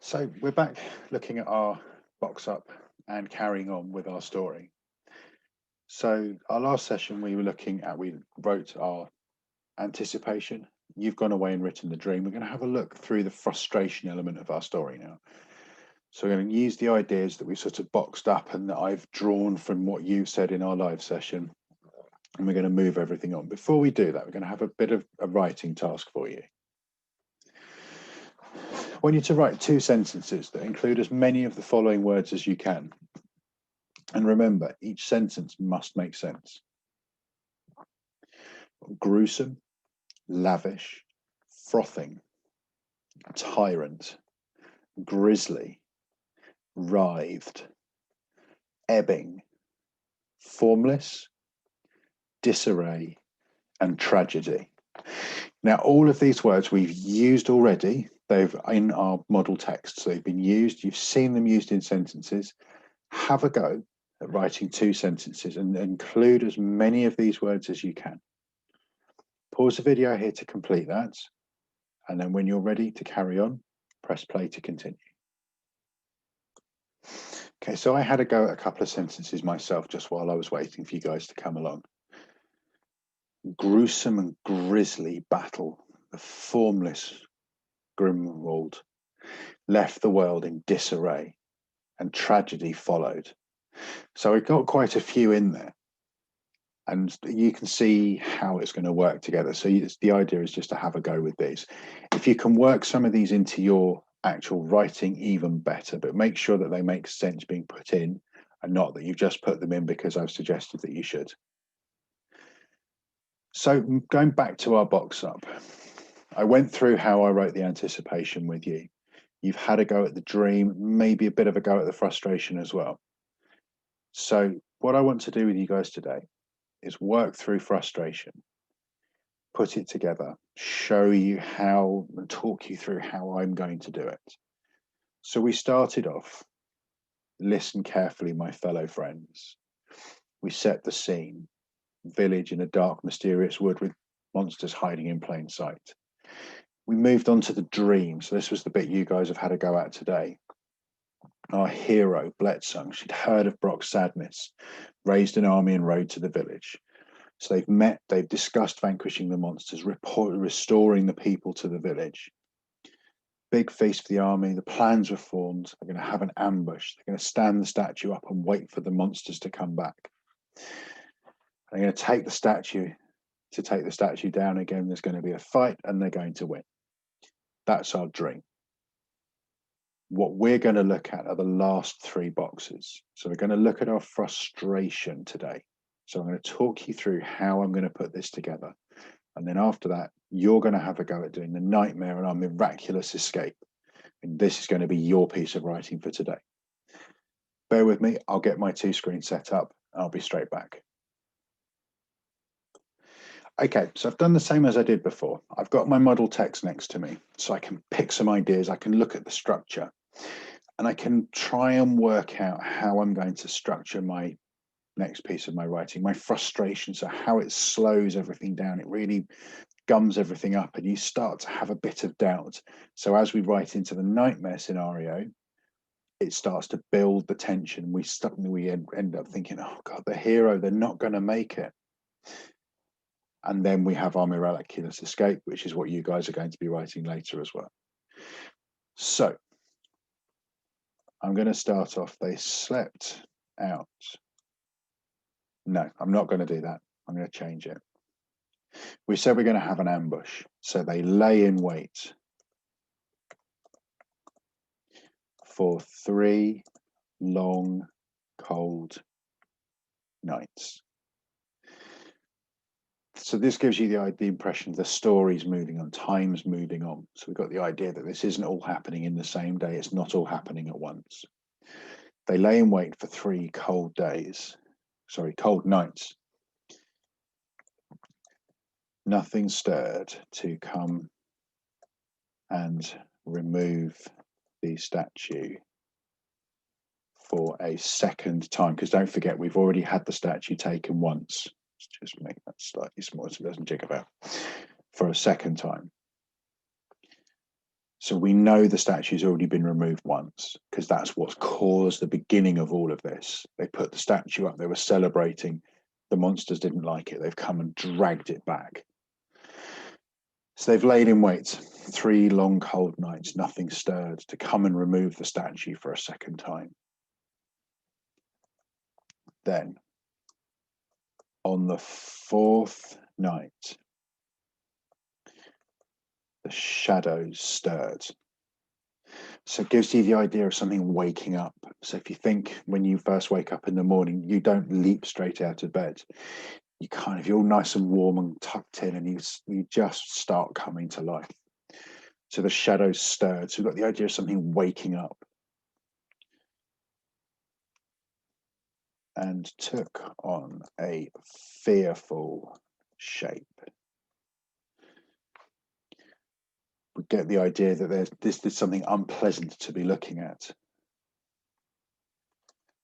So we're back looking at our box up and carrying on with our story. So our last session we wrote our anticipation. You've gone away and written the dream. We're going to have a look through the frustration element of our story now. So we're going to use the ideas that we sort of boxed up and that I've drawn from what you said in our live session. And we're going to move everything on. Before we do that, we're going to have a bit of a writing task for you. I want you to write 2 sentences that include as many of the following words as you can. And remember, each sentence must make sense. Gruesome, lavish, frothing, tyrant, grisly, writhed, ebbing, formless, disarray, and tragedy. Now, all of these words we've used already. They've in our model text, so they've been used. You've seen them used in sentences. Have a go at writing 2 sentences and include as many of these words as you can. Pause the video here to complete that. And then when you're ready to carry on, press play to continue. Okay, so I had a go at a couple of sentences myself just while I was waiting for you guys to come along. Gruesome and grisly battle, the formless Grimwald left the world in disarray, and tragedy followed. So we got quite a few in there, and you can see how it's going to work together. So the idea is just to have a go with these. If you can work some of these into your actual writing, even better, but make sure that they make sense being put in and not that you've just put them in because I've suggested that you should. So going back to our box up, I went through how I wrote the anticipation with you. You've had a go at the dream, maybe a bit of a go at the frustration as well. So what I want to do with you guys today is work through frustration, put it together, show you how and talk you through how I'm going to do it. So we started off, listen carefully, my fellow friends. We set the scene, village in a dark, mysterious wood with monsters hiding in plain sight. We moved on to the dream. So this was the bit you guys have had a go at today. Our hero, Blitzung, she'd heard of Brock's sadness, raised an army and rode to the village. So they've discussed vanquishing the monsters, restoring the people to the village. Big feast for the army. The plans were formed. They're going to have an ambush. They're going to stand the statue up and wait for the monsters to come back. They're going to take the statue. To take the statue down again, there's going to be a fight and they're going to win. That's our dream. What we're going to look at are the last 3 boxes. So we're going to look at our frustration today. So I'm going to talk you through how I'm going to put this together. And then after that, you're going to have a go at doing the nightmare and our miraculous escape. And this is going to be your piece of writing for today. Bear with me. I'll get my 2 screens set up. I'll be straight back. Okay, so I've done the same as I did before. I've got my model text next to me, so I can pick some ideas. I can look at the structure, and I can try and work out how I'm going to structure my next piece of my writing, my frustration, so how it slows everything down. It really gums everything up, and you start to have a bit of doubt. So as we write into the nightmare scenario, it starts to build the tension. We end up thinking, oh God, the hero, they're not going to make it. And then we have our miraculous escape, which is what you guys are going to be writing later as well. So I'm going to start off. They slept out. No, I'm not going to do that. I'm going to change it. We said we're going to have an ambush. So they lay in wait for 3 long, cold nights. So this gives you the impression the story's moving on, time's moving on. So we've got the idea that this isn't all happening in the same day. It's not all happening at once. They lay in wait for 3 cold nights. Nothing stirred to come and remove the statue for a second time. Because don't forget, we've already had the statue taken once. Let's just make that slightly smaller so it doesn't jig about. For a second time. So we know the statue's already been removed once, because that's what's caused the beginning of all of this. They put the statue up, they were celebrating. The monsters didn't like it. They've come and dragged it back. So they've laid in wait 3 long cold nights, nothing stirred, to come and remove the statue for a second time. Then, on the 4th night, the shadows stirred. So it gives you the idea of something waking up. So if you think when you first wake up in the morning, you don't leap straight out of bed. You kind of, you're all nice and warm and tucked in, and you just start coming to life. So the shadows stirred. So we've got the idea of something waking up. And took on a fearful shape. We get the idea that this is something unpleasant to be looking at.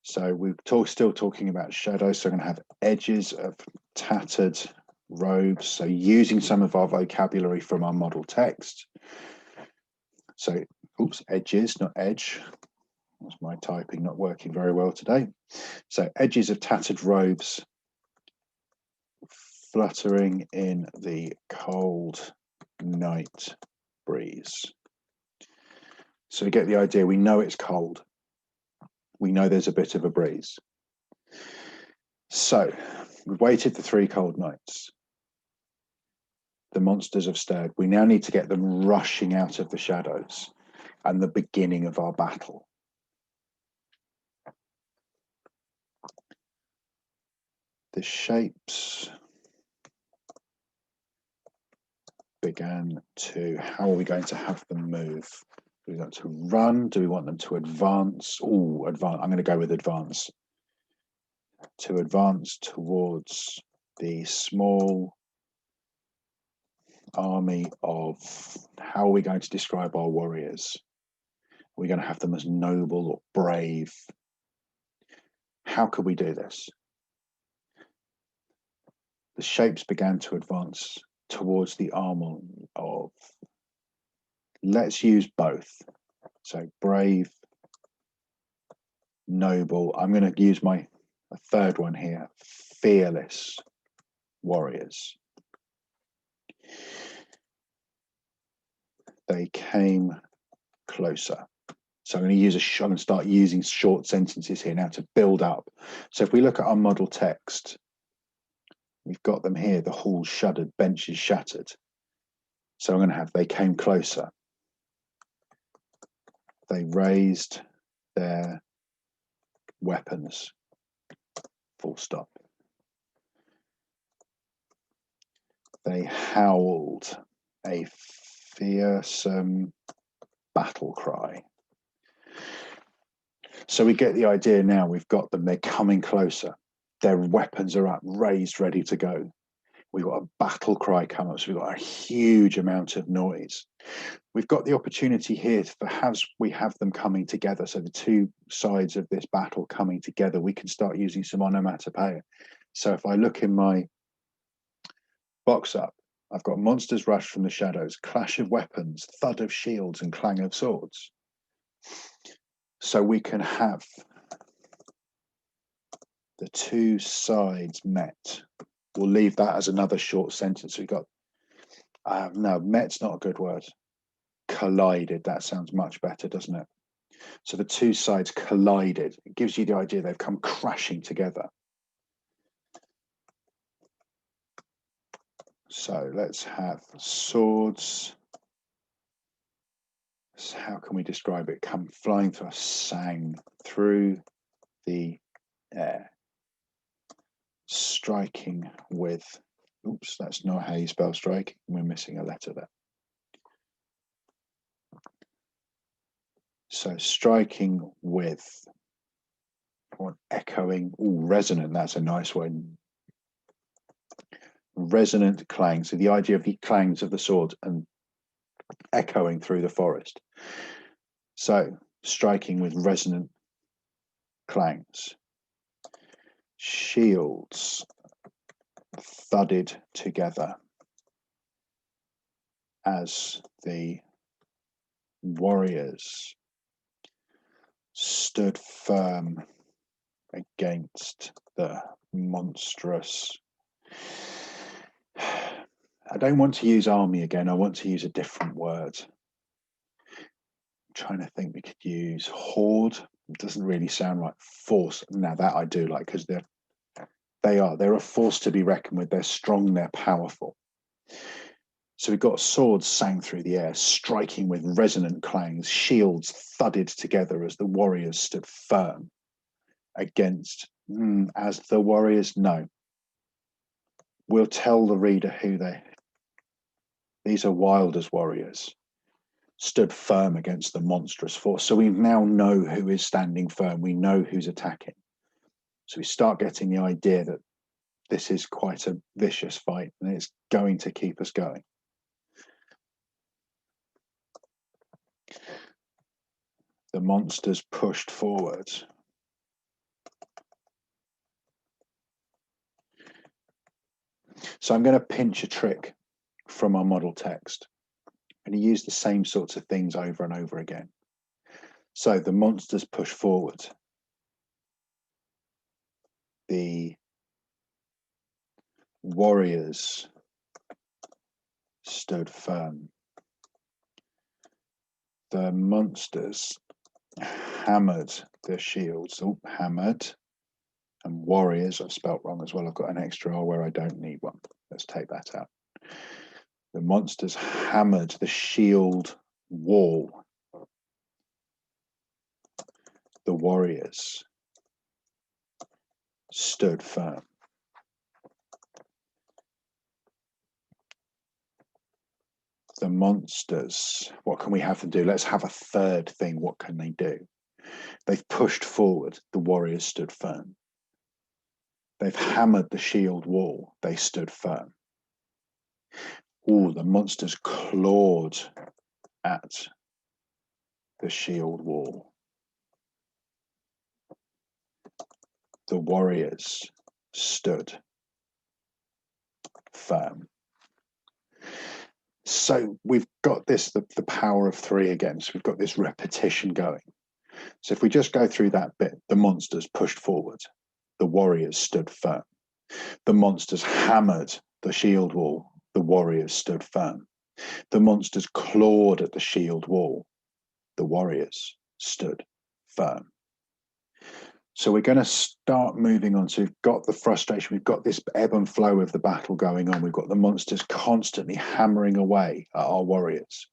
So we're still talking about shadows. So we're going to have edges of tattered robes. So using some of our vocabulary from our model text. So, oops, edges, not edge. That's my typing not working very well today. So edges of tattered robes fluttering in the cold night breeze. So we get the idea. We know it's cold. We know there's a bit of a breeze. So we've waited the 3 cold nights. The monsters have stirred. We now need to get them rushing out of the shadows and the beginning of our battle. The shapes began to, how are we going to have them move? Do we want to run? Do we want them to advance? Oh, advance. I'm going to go with advance. To advance towards the small army of, how are we going to describe our warriors? Are we going to have them as noble or brave? How could we do this? The shapes began to advance towards the army of, let's use both. So brave, noble. I'm going to use a third one here, fearless warriors. They came closer. So I'm going to start using short sentences here now to build up. So if we look at our model text, we've got them here. The hall shuddered, benches shattered. So I'm going to have, they came closer. They raised their weapons. Full stop. They howled a fearsome battle cry. So we get the idea now. We've got them. They're coming closer. Their weapons are up, raised, ready to go. We've got a battle cry come up. So we've got a huge amount of noise. We've got the opportunity here to perhaps we have them coming together. So the 2 sides of this battle coming together, we can start using some onomatopoeia. So if I look in my box up, I've got monsters rush from the shadows, clash of weapons, thud of shields, and clang of swords. So we can have the 2 sides met. We'll leave that as another short sentence. We've got, no, met's not a good word. Collided, that sounds much better, doesn't it? So the 2 sides collided. It gives you the idea they've come crashing together. So let's have swords. So how can we describe it? Come flying through us, sang through the air. Striking with, oops, that's not how you spell strike. We're missing a letter there. So striking with, or echoing, resonant, that's a nice one. Resonant clang. So the idea of the clangs of the sword and echoing through the forest. So striking with resonant clangs. Shields thudded together as the warriors stood firm against the monstrous. I don't want to use army again. I want to use a different word. I'm trying to think we could use horde. It doesn't really sound like force. Now that I do like, because they're a force to be reckoned with. They're strong, they're powerful. So we've got swords sang through the air, striking with resonant clangs, shields thudded together as the warriors stood firm against, as the warriors know. We'll tell the reader who these are Wilder's warriors, stood firm against the monstrous force. So we now know who is standing firm. We know who's attacking. So we start getting the idea that this is quite a vicious fight and it's going to keep us going. The monsters pushed forward. So I'm going to pinch a trick from our model text. I'm going to use the same sorts of things over and over again. So the monsters push forward. The warriors stood firm. The monsters hammered their shields. Oh, hammered. And warriors, I've spelt wrong as well. I've got an extra R where I don't need one. Let's take that out. The monsters hammered the shield wall. The warriors stood firm. The monsters, what can we have them do? Let's have a third thing. What can they do? They've pushed forward. The warriors stood firm. They've hammered the shield wall. They stood firm. Oh, the monsters clawed at the shield wall. The warriors stood firm. So we've got this, the power of three again. So we've got this repetition going. So if we just go through that bit, the monsters pushed forward. The warriors stood firm. The monsters hammered the shield wall. The warriors stood firm. The monsters clawed at the shield wall. The warriors stood firm. So we're going to start moving on. So we've got the frustration. We've got this ebb and flow of the battle going on. We've got the monsters constantly hammering away at our warriors.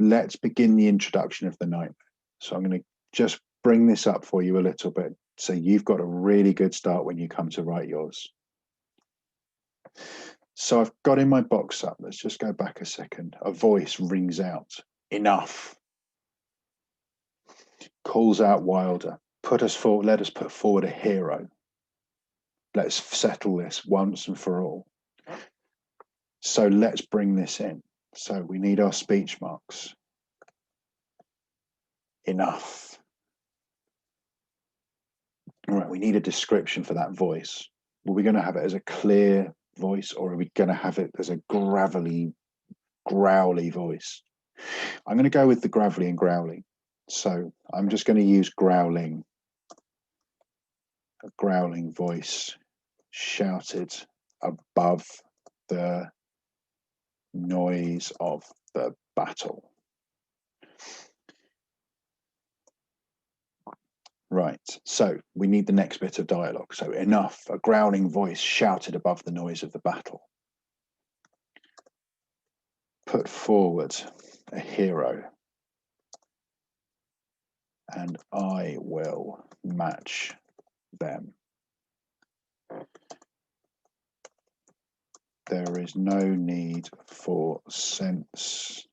Let's begin the introduction of the nightmare. So I'm going to just bring this up for you a little bit. So you've got a really good start when you come to write yours. So I've got in my box up. Let's just go back a second. A voice rings out. Enough. Calls out Wilder. Let us put forward a hero. Let's settle this once and for all. So let's bring this in. So we need our speech marks. Enough. All right, we need a description for that voice. Are we going to have it as a clear voice, or are we going to have it as a gravelly, growly voice? I'm going to go with the gravelly and growly. So I'm just going to use growling. A growling voice shouted above the noise of the battle. Right, so we need the next bit of dialogue. So enough, a growling voice shouted above the noise of the battle. Put forward a hero, and I will match them. There is no need for senseless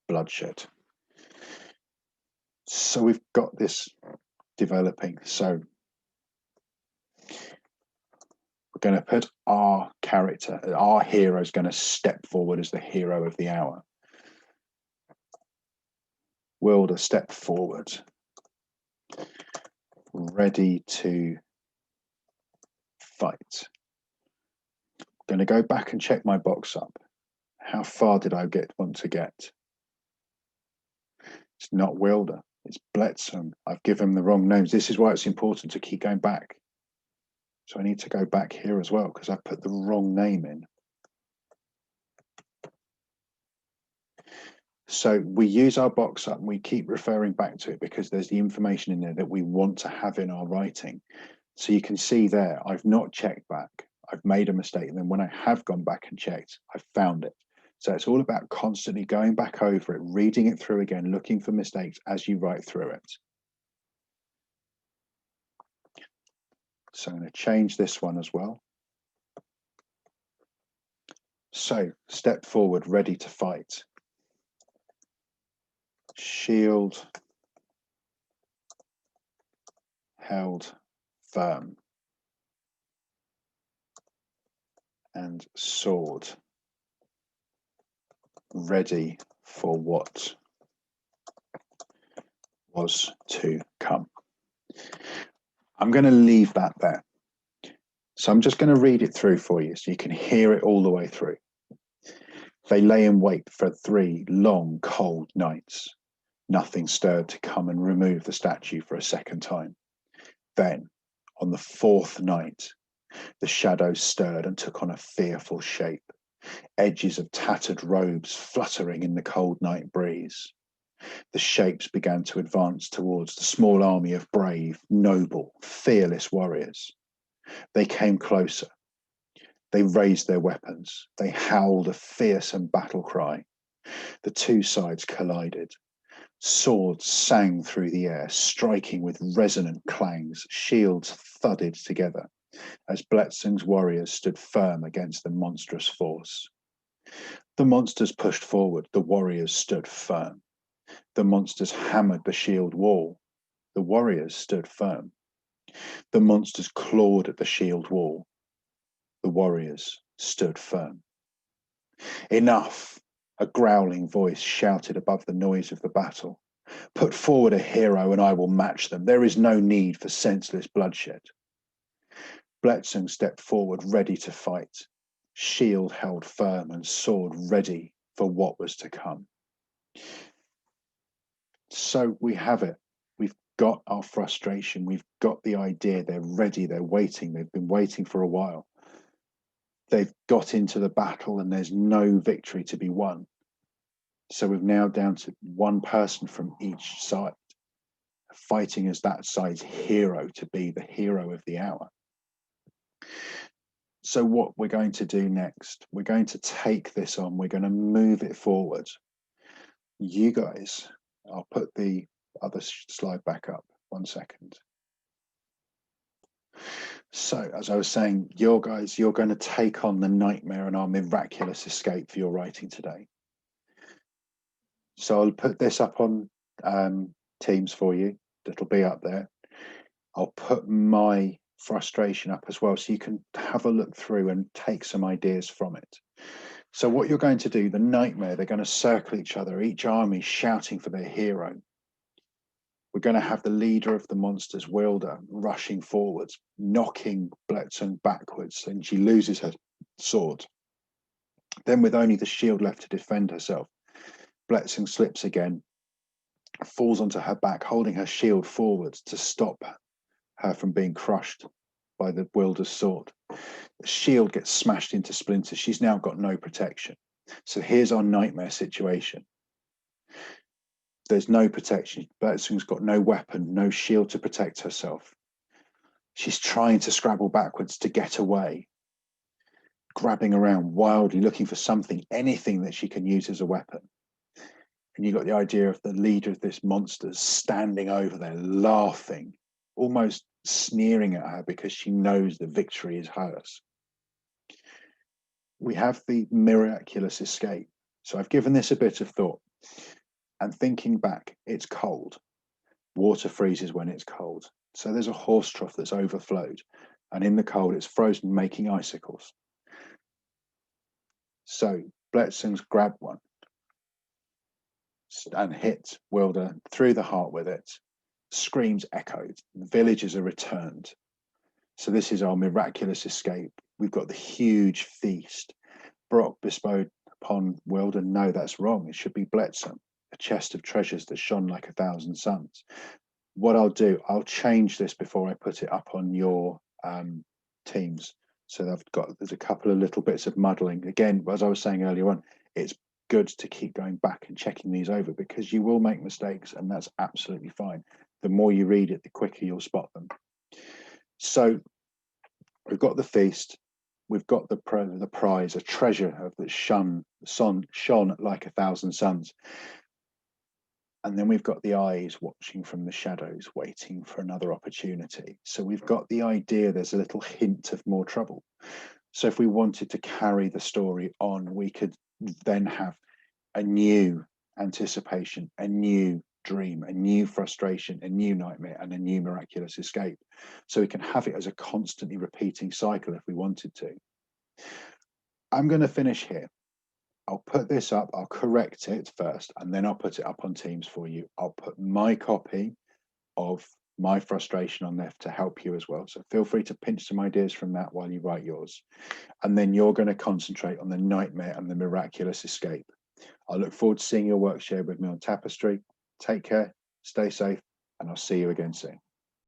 bloodshed. So we've got this developing. So we're going to put our character, our hero is going to step forward as the hero of the hour. Wilder stepped forward, ready to fight. I'm going to go back and check my box up. How far did I want to get? It's not Wilder, it's Bletson. I've given them the wrong names. This is why it's important to keep going back. So I need to go back here as well because I put the wrong name in. So we use our box up and we keep referring back to it because there's the information in there that we want to have in our writing. So you can see there, I've not checked back. I've made a mistake. And then when I have gone back and checked, I've found it. So it's all about constantly going back over it, reading it through again, looking for mistakes as you write through it. So I'm going to change this one as well. So step forward, ready to fight. Shield held firm. And sword ready for what was to come. I'm going to leave that there. So I'm just going to read it through for you so you can hear it all the way through. They lay in wait for 3 long, cold nights. Nothing stirred to come and remove the statue for a second time. Then, on the 4th night, the shadows stirred and took on a fearful shape, edges of tattered robes fluttering in the cold night breeze. The shapes began to advance towards the small army of brave, noble, fearless warriors. They came closer. They raised their weapons. They howled a fearsome battle cry. The 2 sides collided. Swords sang through the air, striking with resonant clangs. Shields thudded together as Bletson's warriors stood firm against the monstrous force. The monsters pushed forward. The warriors stood firm. The monsters hammered the shield wall. The warriors stood firm. The monsters clawed at the shield wall. The warriors stood firm. Enough! A growling voice shouted above the noise of the battle. Put forward a hero and I will match them. There is no need for senseless bloodshed. Bletson stepped forward, ready to fight, shield held firm and sword ready for what was to come. So we have it. We've got our frustration. We've got the idea. They're ready. They're waiting. They've been waiting for a while. They've got into the battle and there's no victory to be won. So we're now down to 1 person from each side, fighting as that side's hero to be the hero of the hour. So what we're going to do next, we're going to take this on. We're going to move it forward. You guys, I'll put the other slide back up 1 second. So as I was saying, you're going to take on the nightmare and our miraculous escape for your writing today. So I'll put this up on Teams for you. It'll be up there. I'll put my frustration up as well so you can have a look through and take some ideas from it. So what you're going to do, the nightmare, they're going to circle each other, each army shouting for their hero. We're going to have the leader of the monsters, Wilder, rushing forwards, knocking Bletson backwards, and she loses her sword. Then with only the shield left to defend herself, Bletson slips again, falls onto her back, holding her shield forwards to stop her from being crushed by the Wilder's sword. The shield gets smashed into splinters. She's now got no protection. So here's our nightmare situation. There's no protection. Bletson's got no weapon, no shield to protect herself. She's trying to scrabble backwards to get away, grabbing around wildly, looking for something, anything that she can use as a weapon. And you've got the idea of the leader of this monster standing over there, laughing, almost sneering at her because she knows the victory is hers. We have the miraculous escape. So I've given this a bit of thought. And thinking back, it's cold. Water freezes when it's cold. So there's a horse trough that's overflowed. And in the cold, it's frozen, making icicles. So Bletson's grabbed one and hit Wilder through the heart with it. Screams echoed. The villagers are returned. So this is our miraculous escape. We've got the huge feast. Brock bestowed upon Wilden. No, that's wrong. It should be Bletson, a chest of treasures that shone like 1,000 suns. What I'll do, I'll change this before I put it up on your teams. So there's a couple of little bits of muddling. Again, as I was saying earlier on, it's good to keep going back and checking these over, because you will make mistakes, and that's absolutely fine. The more you read it, the quicker you'll spot them. So we've got the feast, we've got the prize, a treasure that shone like 1,000 suns. And then we've got the eyes watching from the shadows, waiting for another opportunity. So we've got the idea there's a little hint of more trouble. So if we wanted to carry the story on, we could then have a new anticipation, a new dream, a new frustration, a new nightmare, and a new miraculous escape. So we can have it as a constantly repeating cycle if we wanted to. I'm going to finish here. I'll put this up, I'll correct it first, and then I'll put it up on Teams for you. I'll put my copy of my frustration on there to help you as well. So feel free to pinch some ideas from that while you write yours. And then you're going to concentrate on the nightmare and the miraculous escape. I look forward to seeing your work shared with me on Tapestry. Take care, stay safe, and I'll see you again soon.